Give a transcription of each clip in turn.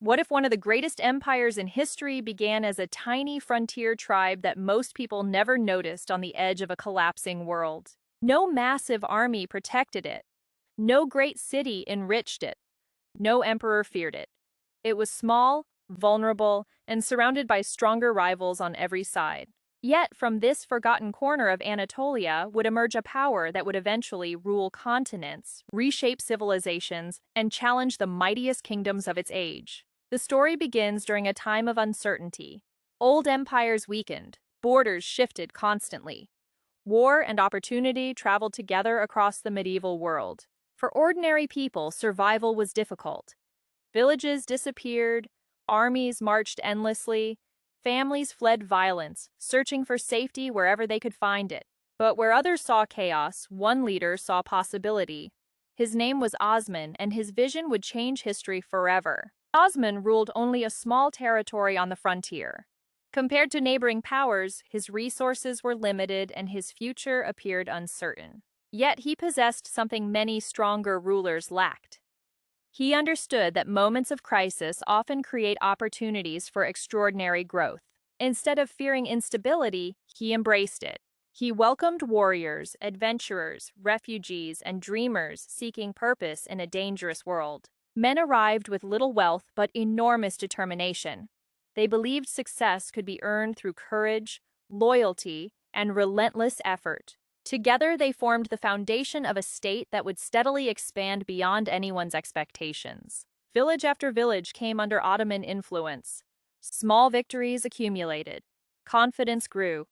What if one of the greatest empires in history began as a tiny frontier tribe that most people never noticed on the edge of a collapsing world? No massive army protected it. No great city enriched it. No emperor feared it. It was small, vulnerable, and surrounded by stronger rivals on every side. Yet, from this forgotten corner of Anatolia would emerge a power that would eventually rule continents, reshape civilizations, and challenge the mightiest kingdoms of its age. The story begins during a time of uncertainty. Old empires weakened, borders shifted constantly. War and opportunity traveled together across the medieval world. For ordinary people, survival was difficult. Villages disappeared, armies marched endlessly, families fled violence, searching for safety wherever they could find it. But where others saw chaos, one leader saw possibility. His name was Osman, and his vision would change history forever. Osman ruled only a small territory on the frontier. Compared to neighboring powers, his resources were limited and his future appeared uncertain. Yet he possessed something many stronger rulers lacked. He understood that moments of crisis often create opportunities for extraordinary growth. Instead of fearing instability, he embraced it. He welcomed warriors, adventurers, refugees, and dreamers seeking purpose in a dangerous world. Men arrived with little wealth but enormous determination. They believed success could be earned through courage, loyalty, and relentless effort. Together, they formed the foundation of a state that would steadily expand beyond anyone's expectations. Village after village came under Ottoman influence. Small victories accumulated. Confidence grew.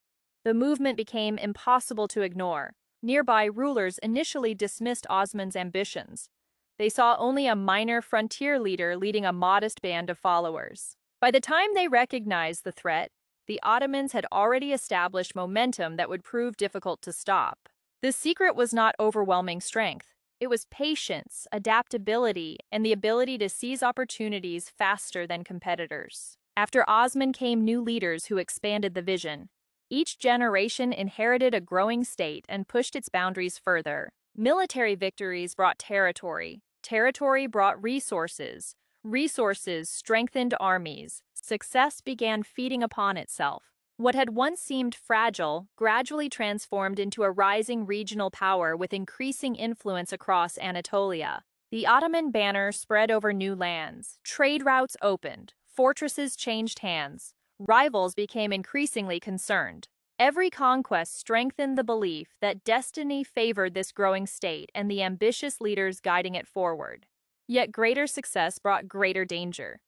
The movement became impossible to ignore. Nearby rulers initially dismissed Osman's ambitions. They saw only a minor frontier leader leading a modest band of followers. By the time they recognized the threat, the Ottomans had already established momentum that would prove difficult to stop. The secret was not overwhelming strength. It was patience, adaptability, and the ability to seize opportunities faster than competitors. After Osman came new leaders who expanded the vision. Each generation inherited a growing state and pushed its boundaries further. Military victories brought territory. Territory brought resources. Resources strengthened armies. Success began feeding upon itself. What had once seemed fragile gradually transformed into a rising regional power with increasing influence across Anatolia. The Ottoman banner spread over new lands. Trade routes opened. Fortresses changed hands. Rivals became increasingly concerned. Every conquest strengthened the belief that destiny favored this growing state and the ambitious leaders guiding it forward. Yet greater success brought greater danger.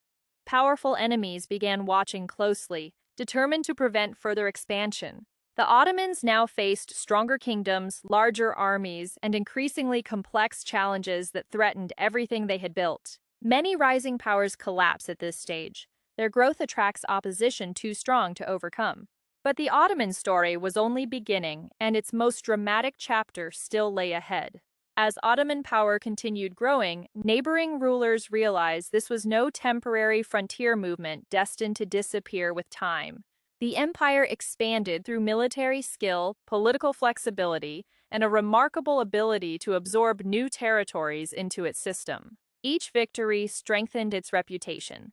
Powerful enemies began watching closely, determined to prevent further expansion. The Ottomans now faced stronger kingdoms, larger armies, and increasingly complex challenges that threatened everything they had built. Many rising powers collapse at this stage. Their growth attracts opposition too strong to overcome. But the Ottoman story was only beginning, and its most dramatic chapter still lay ahead. As Ottoman power continued growing, neighboring rulers realized this was no temporary frontier movement destined to disappear with time. The empire expanded through military skill, political flexibility, and a remarkable ability to absorb new territories into its system. Each victory strengthened its reputation.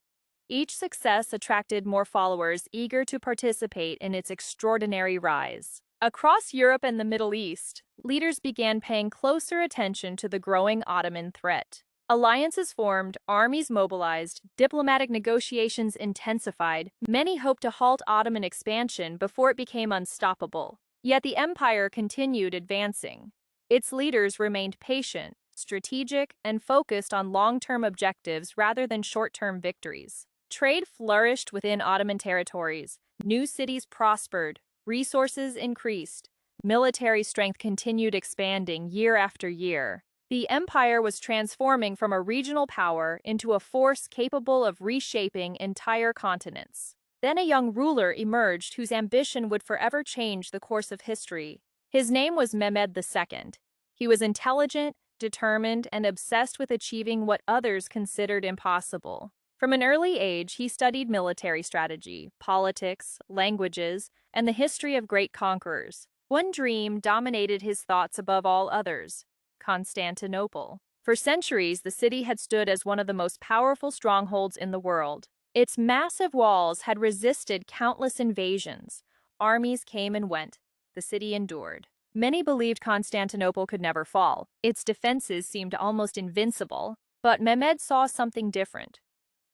Each success attracted more followers eager to participate in its extraordinary rise. Across Europe and the Middle East, leaders began paying closer attention to the growing Ottoman threat. Alliances formed, armies mobilized, diplomatic negotiations intensified. Many hoped to halt Ottoman expansion before it became unstoppable. Yet the empire continued advancing. Its leaders remained patient, strategic, and focused on long-term objectives rather than short-term victories. Trade flourished within Ottoman territories. New cities prospered. Resources increased. Military strength continued expanding year after year. The empire was transforming from a regional power into a force capable of reshaping entire continents. Then a young ruler emerged whose ambition would forever change the course of history. His name was Mehmed II. He was intelligent, determined, and obsessed with achieving what others considered impossible. From an early age, he studied military strategy, politics, languages, and the history of great conquerors. One dream dominated his thoughts above all others: Constantinople. For centuries, the city had stood as one of the most powerful strongholds in the world. Its massive walls had resisted countless invasions. Armies came and went. The city endured. Many believed Constantinople could never fall. Its defenses seemed almost invincible. But Mehmed saw something different.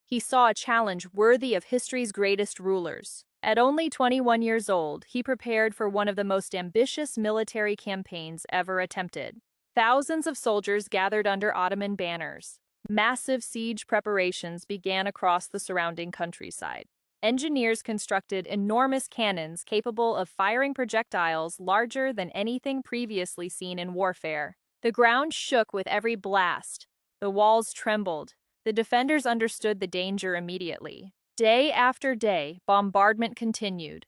He saw a challenge worthy of history's greatest rulers. At only 21 years old, he prepared for one of the most ambitious military campaigns ever attempted. Thousands of soldiers gathered under Ottoman banners. Massive siege preparations began across the surrounding countryside. Engineers constructed enormous cannons capable of firing projectiles larger than anything previously seen in warfare. The ground shook with every blast. The walls trembled. The defenders understood the danger immediately. Day after day, bombardment continued.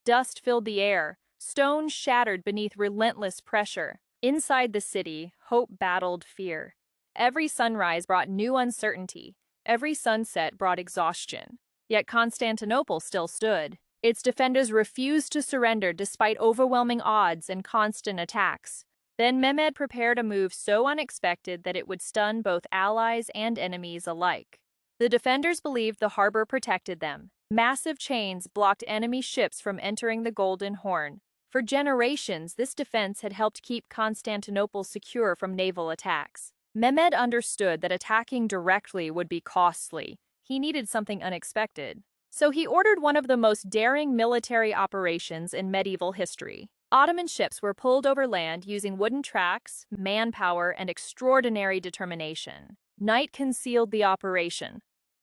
Dust filled the air. Stones shattered beneath relentless pressure. Inside the city, hope battled fear. Every sunrise brought new uncertainty. Every sunset brought exhaustion. Yet Constantinople still stood. Its defenders refused to surrender despite overwhelming odds and constant attacks. Then Mehmed prepared a move so unexpected that it would stun both allies and enemies alike. The defenders believed the harbor protected them. Massive chains blocked enemy ships from entering the Golden Horn. For generations, this defense had helped keep Constantinople secure from naval attacks. Mehmed understood that attacking directly would be costly. He needed something unexpected. So he ordered one of the most daring military operations in medieval history. Ottoman ships were pulled over land using wooden tracks, manpower, and extraordinary determination. Night concealed the operation.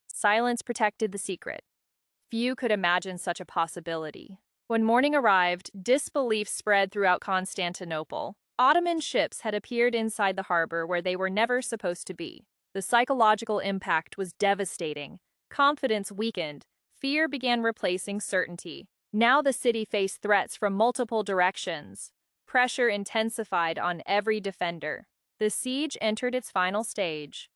Silence protected the secret. Few could imagine such a possibility. When morning arrived, disbelief spread throughout Constantinople. Ottoman ships had appeared inside the harbor where they were never supposed to be. The psychological impact was devastating. Confidence weakened. Fear began replacing certainty. Now the city faced threats from multiple directions. Pressure intensified on every defender. The siege entered its final stage.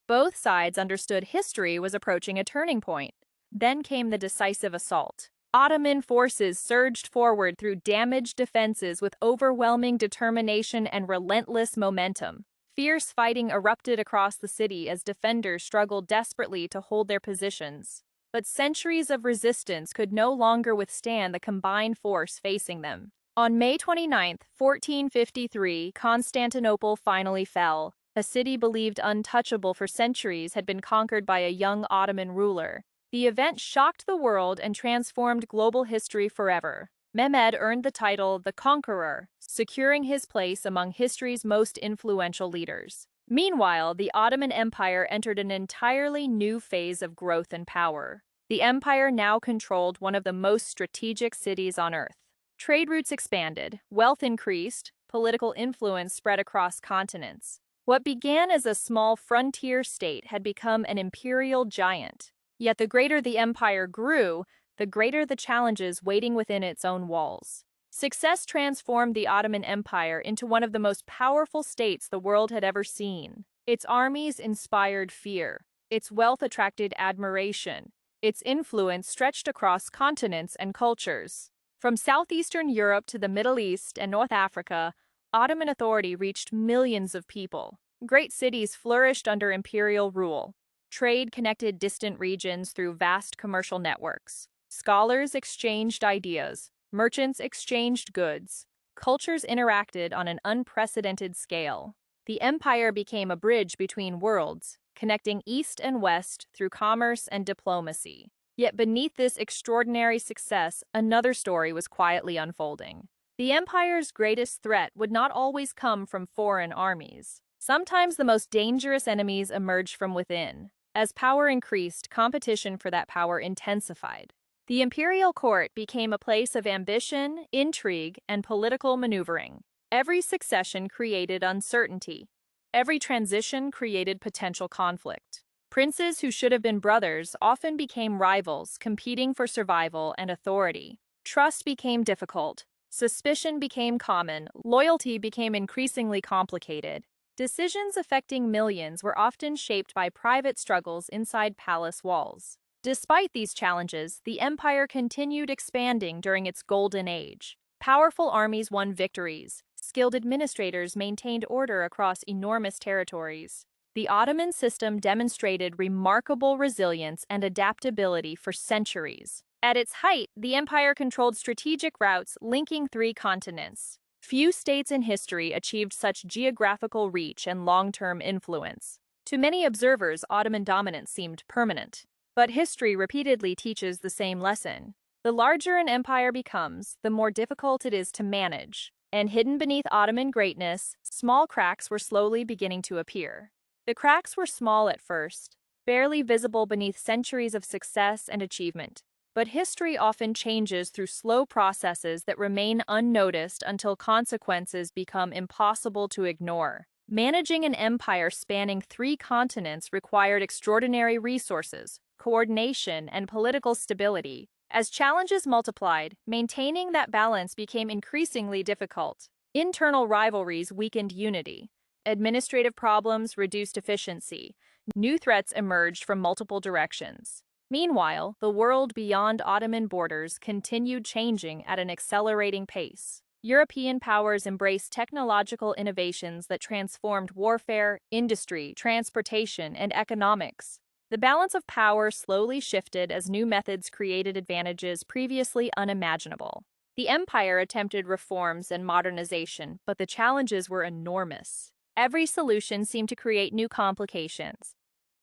Both sides understood history was approaching a turning point. Then came the decisive assault. Ottoman forces surged forward through damaged defenses with overwhelming determination and relentless momentum. Fierce fighting erupted across the city as defenders struggled desperately to hold their positions. But centuries of resistance could no longer withstand the combined force facing them. On May 29, 1453, Constantinople finally fell. A city believed untouchable for centuries had been conquered by a young Ottoman ruler. The event shocked the world and transformed global history forever. Mehmed earned the title the Conqueror, securing his place among history's most influential leaders. Meanwhile, the Ottoman Empire entered an entirely new phase of growth and power. The empire now controlled one of the most strategic cities on earth. Trade routes expanded, wealth increased, political influence spread across continents. What began as a small frontier state had become an imperial giant. Yet the greater the empire grew, the greater the challenges waiting within its own walls. Success transformed the Ottoman Empire into one of the most powerful states the world had ever seen. Its armies inspired fear. Its wealth attracted admiration. Its influence stretched across continents and cultures. From southeastern Europe to the Middle East and North Africa, Ottoman authority reached millions of people. Great cities flourished under imperial rule. Trade connected distant regions through vast commercial networks. Scholars exchanged ideas. Merchants exchanged goods. Cultures interacted on an unprecedented scale. The empire became a bridge between worlds, connecting East and West through commerce and diplomacy. Yet beneath this extraordinary success, another story was quietly unfolding. The empire's greatest threat would not always come from foreign armies. Sometimes the most dangerous enemies emerged from within. As power increased, competition for that power intensified. The imperial court became a place of ambition, intrigue, and political maneuvering. Every succession created uncertainty. Every transition created potential conflict. Princes who should have been brothers often became rivals, competing for survival and authority. Trust became difficult. Suspicion became common. Loyalty became increasingly complicated. Decisions affecting millions were often shaped by private struggles inside palace walls. Despite these challenges, the empire continued expanding during its golden age. Powerful armies won victories. Skilled administrators maintained order across enormous territories. The Ottoman system demonstrated remarkable resilience and adaptability for centuries. At its height, the empire controlled strategic routes linking 3 continents. Few states in history achieved such geographical reach and long-term influence. To many observers, Ottoman dominance seemed permanent. But history repeatedly teaches the same lesson. The larger an empire becomes, the more difficult it is to manage. And hidden beneath Ottoman greatness, small cracks were slowly beginning to appear. The cracks were small at first, barely visible beneath centuries of success and achievement. But history often changes through slow processes that remain unnoticed until consequences become impossible to ignore. Managing an empire spanning 3 continents required extraordinary resources, coordination, and political stability. As challenges multiplied, maintaining that balance became increasingly difficult. Internal rivalries weakened unity. Administrative problems reduced efficiency. New threats emerged from multiple directions. Meanwhile, the world beyond Ottoman borders continued changing at an accelerating pace. European powers embraced technological innovations that transformed warfare, industry, transportation, and economics. The balance of power slowly shifted as new methods created advantages previously unimaginable. The empire attempted reforms and modernization, but the challenges were enormous. Every solution seemed to create new complications.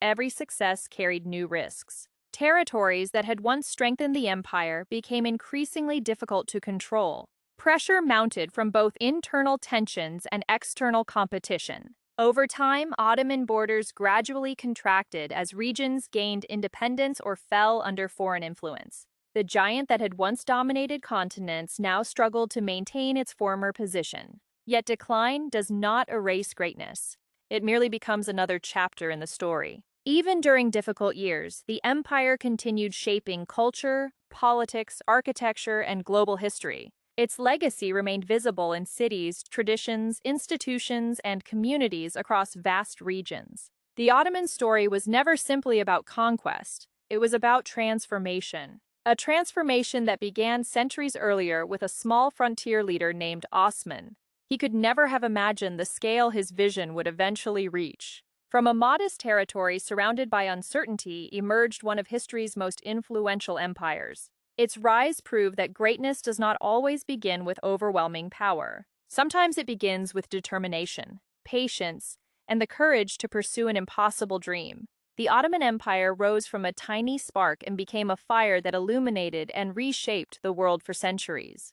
Every success carried new risks. Territories that had once strengthened the empire became increasingly difficult to control. Pressure mounted from both internal tensions and external competition. Over time, Ottoman borders gradually contracted as regions gained independence or fell under foreign influence. The giant that had once dominated continents now struggled to maintain its former position. Yet decline does not erase greatness. It merely becomes another chapter in the story. Even during difficult years, the empire continued shaping culture, politics, architecture, and global history. Its legacy remained visible in cities, traditions, institutions, and communities across vast regions. The Ottoman story was never simply about conquest. It was about transformation. A transformation that began centuries earlier with a small frontier leader named Osman. He could never have imagined the scale his vision would eventually reach. From a modest territory surrounded by uncertainty emerged one of history's most influential empires. Its rise proved that greatness does not always begin with overwhelming power. Sometimes it begins with determination, patience, and the courage to pursue an impossible dream. The Ottoman Empire rose from a tiny spark and became a fire that illuminated and reshaped the world for centuries.